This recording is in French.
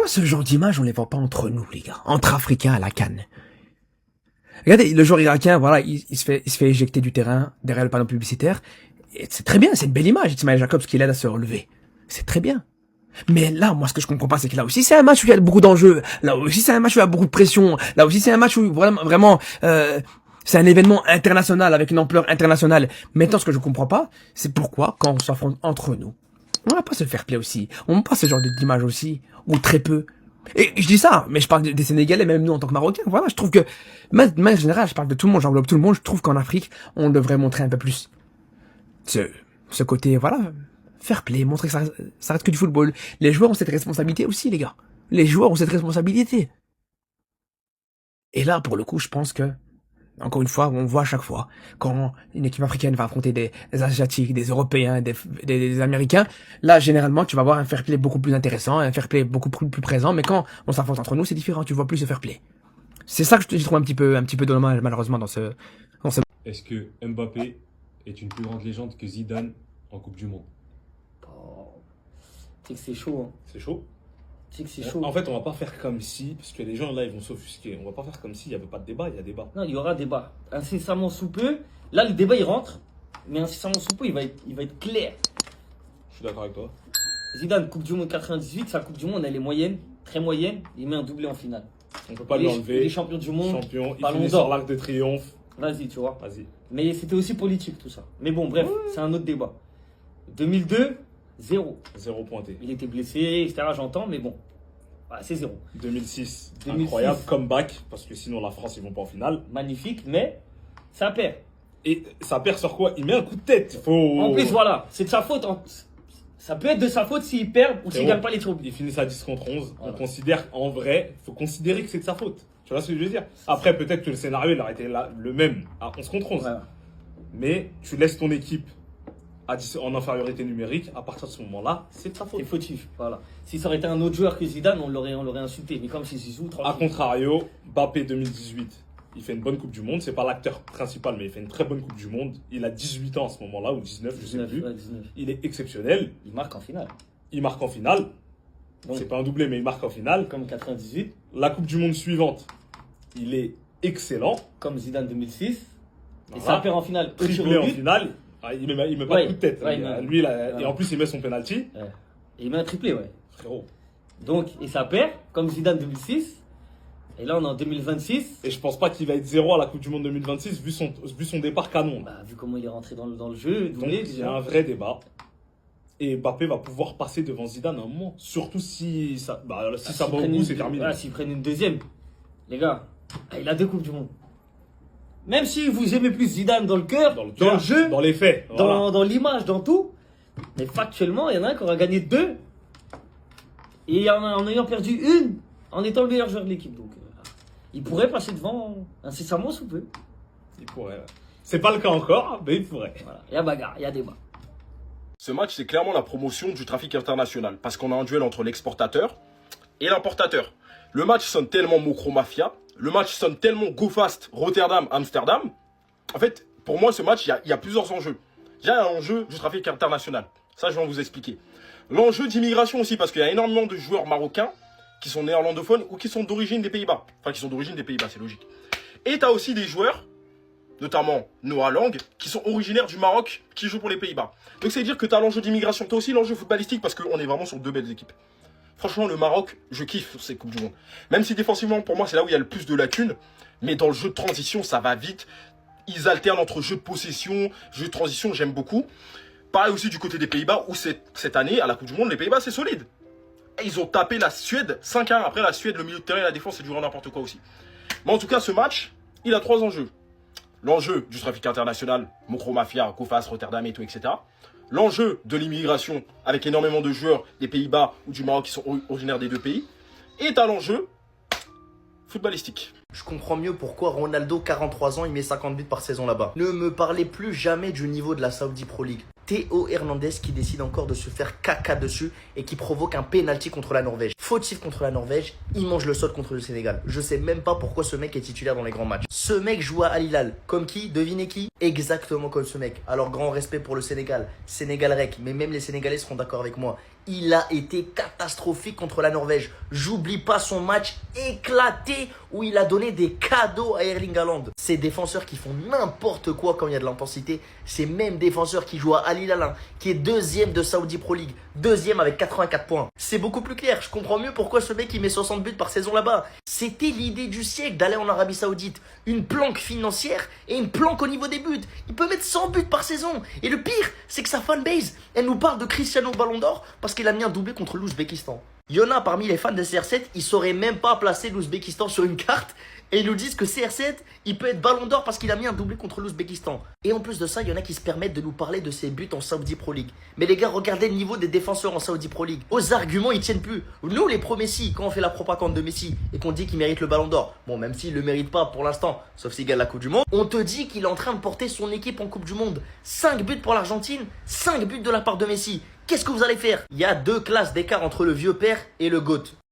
Pourquoi ce genre d'image, on les voit pas entre nous, les gars? Entre Africains à la CAN. Regardez, le joueur irakien, voilà, il se fait éjecter du terrain derrière le panneau publicitaire. Et c'est très bien, c'est une belle image, Ismaël Jacobs qui l'aide à se relever. C'est très bien. Mais là, moi, ce que je comprends pas, c'est que là aussi, c'est un match où il y a beaucoup d'enjeux. Là aussi, c'est un match où il y a beaucoup de pression. Là aussi, c'est un match où vraiment, c'est un événement international avec une ampleur internationale. Maintenant, ce que je comprends pas, c'est pourquoi, quand on s'affronte entre nous, on va pas se faire play aussi. On n'a pas ce genre d'image aussi, ou très peu. Et je dis ça, mais je parle des Sénégalais, même nous en tant que Marocains. Voilà, je trouve que, même en général, je parle de tout le monde, j'englobe tout le monde. Je trouve qu'en Afrique, on devrait montrer un peu plus ce côté, voilà, fair play, montrer que ça reste que du football. Les joueurs ont cette responsabilité aussi, les gars. Les joueurs ont cette responsabilité. Et là, pour le coup, je pense que, encore une fois, on voit à chaque fois, quand une équipe africaine va affronter des Asiatiques, des Européens, des Américains, là, généralement, tu vas voir un fair play beaucoup plus intéressant, un fair play beaucoup plus présent, mais quand on s'affronte entre nous, c'est différent, tu vois plus ce fair play. C'est ça que je trouve un petit peu dommage, malheureusement, dans ce... Est-ce que Mbappé est une plus grande légende que Zidane en Coupe du Monde? Oh, tu sais que c'est chaud. Hein. C'est chaud. Tu sais que c'est chaud. En fait, on va pas faire comme si, parce que les gens là, ils vont s'offusquer. On va pas faire comme s'il n'y avait pas de débat, il y a débat. Non, il y aura débat. Incessamment sous peu. Là, le débat, il rentre. Mais incessamment sous peu, il va être clair. Je suis d'accord avec toi. Zidane, Coupe du Monde 98, sa Coupe du Monde, elle est moyenne, très moyenne. Il met un doublé en finale. On peut pas lui enlever. Les champions du monde. Champion, il Ballon finit d'or. sur l'arc de triomphe. Vas-y, tu vois. Vas-y. Mais c'était aussi politique, tout ça. Mais bon, bref, c'est un autre débat. 2002, 0. Zéro pointé. Il était blessé, etc. J'entends, mais bon. Voilà, c'est 0. 2006, 2006. incroyable comeback, parce que sinon la France, ils vont pas en finale. Magnifique, mais ça perd. Et ça perd sur quoi? Il met un coup de tête. Faut... En plus, voilà, c'est de sa faute. Ça peut être de sa faute s'il perd ou s'il bon, gagne pas les troupes. Il finit à 10 contre 11. Voilà. On considère, en vrai, faut considérer que c'est de sa faute. Tu vois ce que je veux dire? Après, peut-être que le scénario, il aurait été le même à 11 contre 11. Voilà. Mais tu laisses ton équipe en infériorité numérique, à partir de ce moment-là, c'est de sa faute. C'est fautif, voilà. Si ça aurait été un autre joueur que Zidane, on l'aurait insulté. Mais comme c'est Zizou, A tranquille. contrario, Mbappé 2018, il fait une bonne Coupe du Monde. C'est pas l'acteur principal, mais il fait une très bonne Coupe du Monde. Il a 18 ans à ce moment-là, ou 19, je sais 19, plus. ouais, 19. Il est exceptionnel. Il marque en finale. Il marque en finale. Donc, C'est pas un doublé, mais il marque en finale. comme 98, La Coupe du Monde suivante, il est excellent. comme Zidane 2006. Et Voilà. ça perd en finale. Au tir au Triplé en but. finale. Ah, il met pas Ouais. de coup de tête. Ouais, Lui, ouais. et en plus, il met son penalty. Ouais. Et il met un triplé, ouais. Frérot. Donc, et ça perd, comme Zidane 2006. Et là, on est en 2026. Et je pense pas qu'il va être 0 à la Coupe du Monde 2026, vu son départ canon. Bah, vu comment il est rentré dans le jeu, Donc, doublé, il y a un vrai débat. Et Mbappé va pouvoir passer devant Zidane à un moment. Surtout si ça, si ça va au bout, c'est terminé. Ah, s'ils prennent une deuxième, les gars, il a 2 Coupes du Monde. Même si vous aimez plus Zidane dans le cœur, dans le jeu, dans les faits. Voilà. dans l'image, dans tout, mais factuellement, il y en a un qui aura gagné 2. Et en ayant perdu une, en étant le meilleur joueur de l'équipe. Donc, il pourrait passer devant incessamment sous peu. Il pourrait. Ouais. C'est pas le cas encore, mais il pourrait. Voilà. Il y a bagarre, il y a débat. Ce match, c'est clairement la promotion du trafic international, parce qu'on a un duel entre l'exportateur et l'importateur. Le match sonne tellement Mokro Mafia, le match sonne tellement Go Fast, Rotterdam, Amsterdam. En fait, pour moi, ce match, il y a plusieurs enjeux. Il y a un enjeu du trafic international, ça je vais vous expliquer. L'enjeu d'immigration aussi, parce qu'il y a énormément de joueurs marocains qui sont néerlandophones ou qui sont d'origine des Pays-Bas. Enfin, qui sont d'origine des Pays-Bas, c'est logique. Et tu as aussi des joueurs, notamment Noah Lang, qui sont originaires du Maroc, qui jouent pour les Pays-Bas. Donc c'est dire que tu as l'enjeu d'immigration, tu as aussi l'enjeu footballistique, parce qu'on est vraiment sur 2 belles équipes. Franchement, le Maroc, je kiffe ces Coupes du Monde. Même si défensivement, pour moi, c'est là où il y a le plus de lacunes, mais dans le jeu de transition, ça va vite. Ils alternent entre jeu de possession, jeu de transition, j'aime beaucoup. Pareil aussi du côté des Pays-Bas, où cette année, à la Coupe du Monde, les Pays-Bas, c'est solide. Et ils ont tapé la Suède 5-1. Après, la Suède, le milieu de terrain et la défense, c'est du grand n'importe quoi aussi. Mais en tout cas, ce match, il a 3 enjeux. L'enjeu du trafic international, Mokro Mafia, Kofas, Rotterdam et tout, etc. L'enjeu de l'immigration, avec énormément de joueurs des Pays-Bas ou du Maroc qui sont originaires des 2 pays. Et t'as l'enjeu footballistique. Je comprends mieux pourquoi Ronaldo, 43 ans, il met 50 buts par saison là-bas. Ne me parlez plus jamais du niveau de la Saudi Pro League. Théo Hernandez qui décide encore de se faire caca dessus et qui provoque un penalty contre la Norvège. Fautif contre la Norvège, il mange le sol contre le Sénégal. Je sais même pas pourquoi ce mec est titulaire dans les grands matchs. Ce mec joue à Al Hilal. Comme qui? Devinez qui? Exactement comme ce mec. Alors grand respect pour le Sénégal. Sénégal rec, mais même les Sénégalais seront d'accord avec moi. Il a été catastrophique contre la Norvège. J'oublie pas son match éclaté où il a donné des cadeaux à Erling Haaland. Ces défenseurs qui font n'importe quoi quand il y a de l'intensité, ces mêmes défenseurs qui jouent à Al Hilal, hein, qui est deuxième de Saudi Pro League, deuxième avec 84 points. C'est beaucoup plus clair, je comprends mieux pourquoi ce mec il met 60 buts par saison là-bas. C'était l'idée du siècle d'aller en Arabie Saoudite. Une planque financière et une planque au niveau des buts. Il peut mettre 100 buts par saison. Et le pire, c'est que sa fanbase, elle nous parle de Cristiano Ballon d'Or parce qu'il a mis un doublé contre l'Ouzbékistan. Il y en a parmi les fans de CR7, ils sauraient même pas placer l'Ouzbékistan sur une carte et ils nous disent que CR7, il peut être Ballon d'Or parce qu'il a mis un doublé contre l'Ouzbékistan. Et en plus de ça, il y en a qui se permettent de nous parler de ses buts en Saudi Pro League. Mais les gars, regardez le niveau des défenseurs en Saudi Pro League. Aux arguments, ils tiennent plus. Nous, les pro Messi, quand on fait la propagande de Messi et qu'on dit qu'il mérite le Ballon d'Or, bon, même s'il le mérite pas pour l'instant, sauf s'il gagne la Coupe du Monde, on te dit qu'il est en train de porter son équipe en Coupe du Monde. 5 buts pour l'Argentine, 5 buts de la part de Messi. Qu'est-ce que vous allez faire? Il y a 2 classes d'écart entre le vieux père et le GOAT.